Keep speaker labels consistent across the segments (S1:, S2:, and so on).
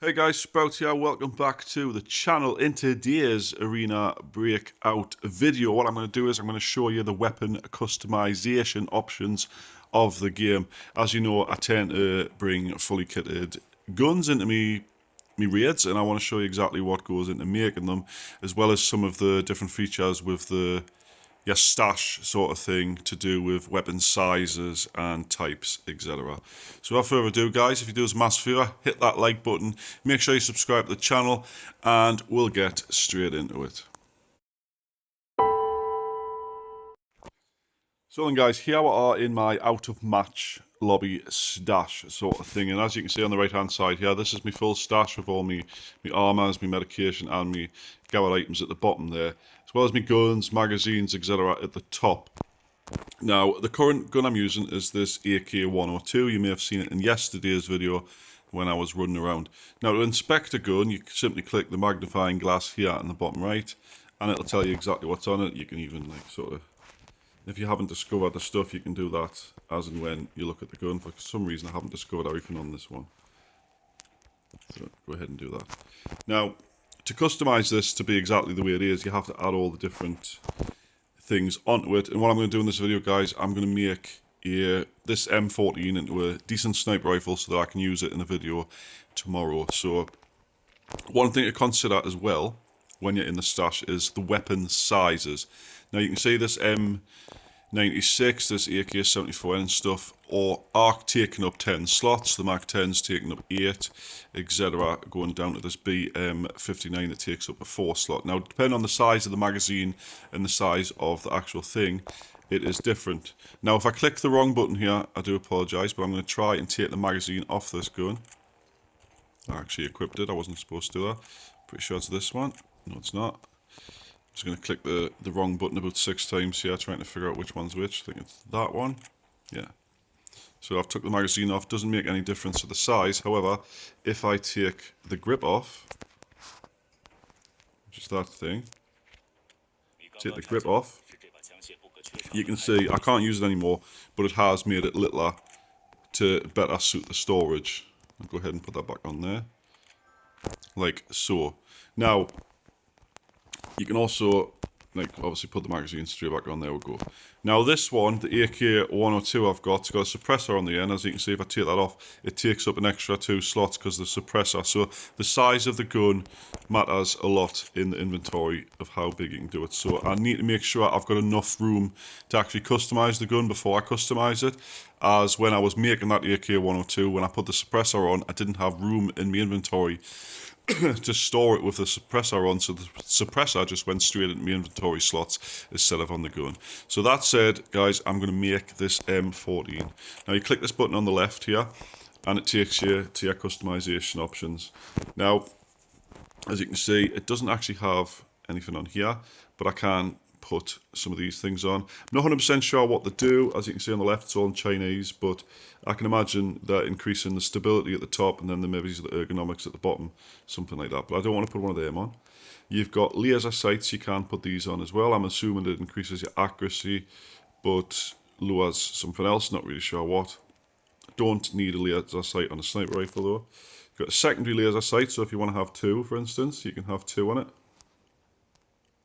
S1: Hey guys, Sprout here, welcome back to the channel. In today's Arena Breakout video, what I'm going to do is I'm going to show you the weapon customization options of the game. As you know, I tend to bring fully kitted guns into me raids, and I want to show you exactly what goes into making them, as well as some of the different features with the stash sort of thing to do with weapon sizes and types, etc. So without further ado, guys, if you do us a massive favour, hit that like button, make sure you subscribe to the channel, and we'll get straight into it. So then, guys, here we are in my out of match lobby stash sort of thing, and as you can see on the right hand side here, this is my full stash of all my armors, my medication and my gathered items at the bottom there, as well as my guns, magazines, etc. at the top. Now, the current gun I'm using is this AK-102. You may have seen it in yesterday's video when I was running around. Now, to inspect a gun, you simply click the magnifying glass here in the bottom right, and it'll tell you exactly what's on it. You can even if you haven't discovered the stuff, you can do that as and when you look at the gun. For some reason, I haven't discovered everything on this one. So go ahead and do that. Now, to customize this to be exactly the way it is, you have to add all the different things onto it. And what I'm going to do in this video, guys, I'm going to make this M14 into a decent sniper rifle so that I can use it in a video tomorrow. So one thing to consider as well when you're in the stash is the weapon sizes. Now you can see this M96, this AK-74 and stuff, are taking up 10 slots, the Mark 10's taking up 8, etc. Going down to this BM59 that takes up a 4 slot. Now, depending on the size of the magazine and the size of the actual thing, it is different. Now, if I click the wrong button here, I do apologise, but I'm going to try and take the magazine off this gun. I actually equipped it, I wasn't supposed to do that. Pretty sure it's this one. No, it's not. I'm just going to click the wrong button about 6 times here, trying to figure out which one's which. I think it's that one. Yeah. So I've took the magazine off. Doesn't make any difference to the size. However, if I take the grip off, which is that thing, take the grip off, you can see I can't use it anymore, but it has made it littler to better suit the storage. I'll go ahead and put that back on there, like so. Now, you can also, obviously put the magazine straight back on. There we go. Now this one, the AK-102 I've got, it's got a suppressor on the end. As you can see, if I take that off, it takes up an extra 2 slots because of the suppressor. So the size of the gun matters a lot in the inventory of how big you can do it. So I need to make sure I've got enough room to actually customize the gun before I customize it. As when I was making that AK-102, when I put the suppressor on, I didn't have room in my inventory to store it with the suppressor on, so the suppressor just went straight into my inventory slots instead of on the gun. So that said, guys, I'm going to make this M14. Now you click this button on the left here, and it takes you to your customization options. Now, as you can see, it doesn't actually have anything on here, but I can put some of these things on. I'm not 100% sure what to do. As you can see on the left, it's all in Chinese, but I can imagine that increasing the stability at the top and then maybe the ergonomics at the bottom, something like that. But I don't want to put one of them on. You've got laser sights, you can put these on as well. I'm assuming it increases your accuracy, but lowers something else, not really sure what. Don't need a laser sight on a sniper rifle though. You've got a secondary laser sight, so if you want to have 2, for instance, you can have 2 on it.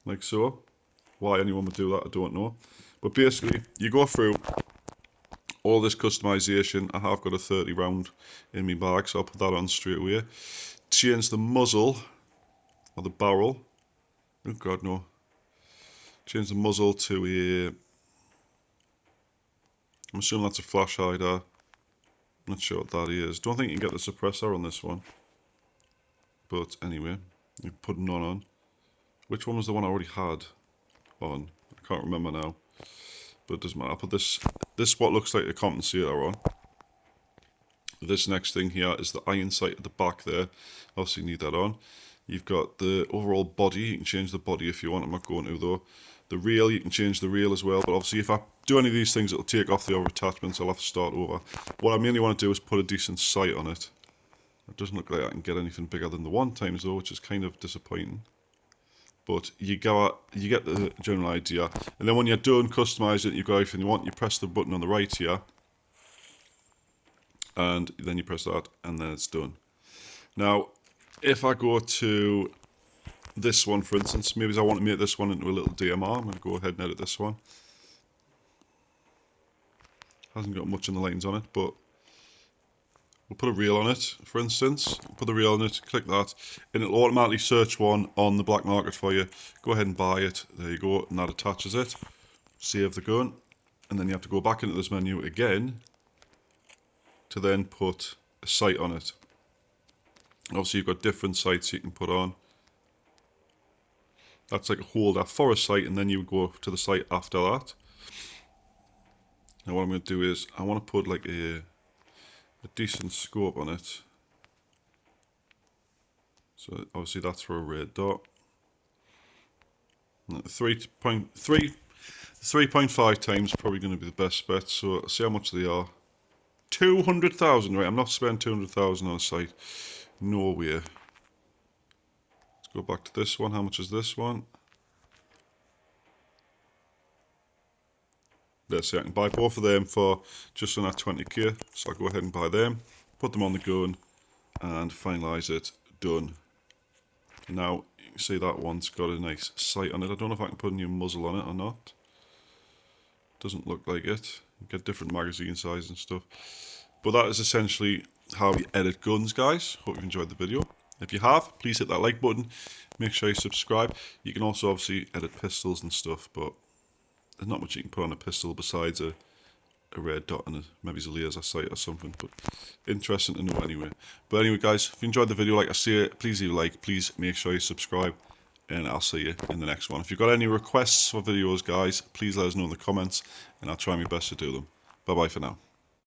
S1: Like so. Why anyone would do that, I don't know. But basically, you go through all this customization. I have got a 30 round in my bag, so I'll put that on straight away. Change the muzzle, or the barrel. Oh god, no. Change the muzzle to a... I'm assuming that's a flash hider. I'm not sure what that is. Don't think you can get the suppressor on this one. But anyway, you put none on. Which one was the one I already had on? I can't remember now, but it doesn't matter. I'll put this what looks like a compensator on. This next thing here is the iron sight at the back there. Obviously need that on. You've got the overall body. You can change the body if you want. I'm not going to though. The rail, you can change the rail as well, but obviously if I do any of these things, it'll take off the other attachments. I'll have to start over. What I mainly want to do is put a decent sight on it. It doesn't look like I can get anything bigger than the 1x though, which is kind of disappointing. But you get the general idea. And then when you're done customizing it, you've got everything you want, you press the button on the right here. And then you press that, and then it's done. Now, if I go to this one, for instance, maybe I want to make this one into a little DMR. I'm going to go ahead and edit this one. Hasn't got much in the lines on it, but we'll put a reel on it, for instance. Put the reel on it, click that, and it'll automatically search one on the black market for you. Go ahead and buy it. There you go, and that attaches it. Save the gun, and then you have to go back into this menu again to then put a site on it. Obviously, you've got different sites you can put on. That's like a holder for a site, and then you would go to the site after that. Now what I'm going to do is, I want to put like a decent scope on it. So obviously that's for a red dot. 3.5 times probably going to be the best bet. So see how much they are. 200,000, right? I'm not spending 200,000 on a site. No way. Let's go back to this one. How much is this one? Let's see, I can buy both of them for just under 20k. So I'll go ahead and buy them, put them on the gun, and finalise it. Done. Now, you can see that one's got a nice sight on it. I don't know if I can put a new muzzle on it or not. Doesn't look like it. You get different magazine size and stuff. But that is essentially how we edit guns, guys. Hope you enjoyed the video. If you have, please hit that like button. Make sure you subscribe. You can also obviously edit pistols and stuff, but there's not much you can put on a pistol besides a red dot and maybe a laser sight or something, but interesting to know anyway. But anyway, guys, if you enjoyed the video, like I say, please leave a like, please make sure you subscribe, and I'll see you in the next one. If you've got any requests for videos, guys, please let us know in the comments, and I'll try my best to do them. Bye bye for now.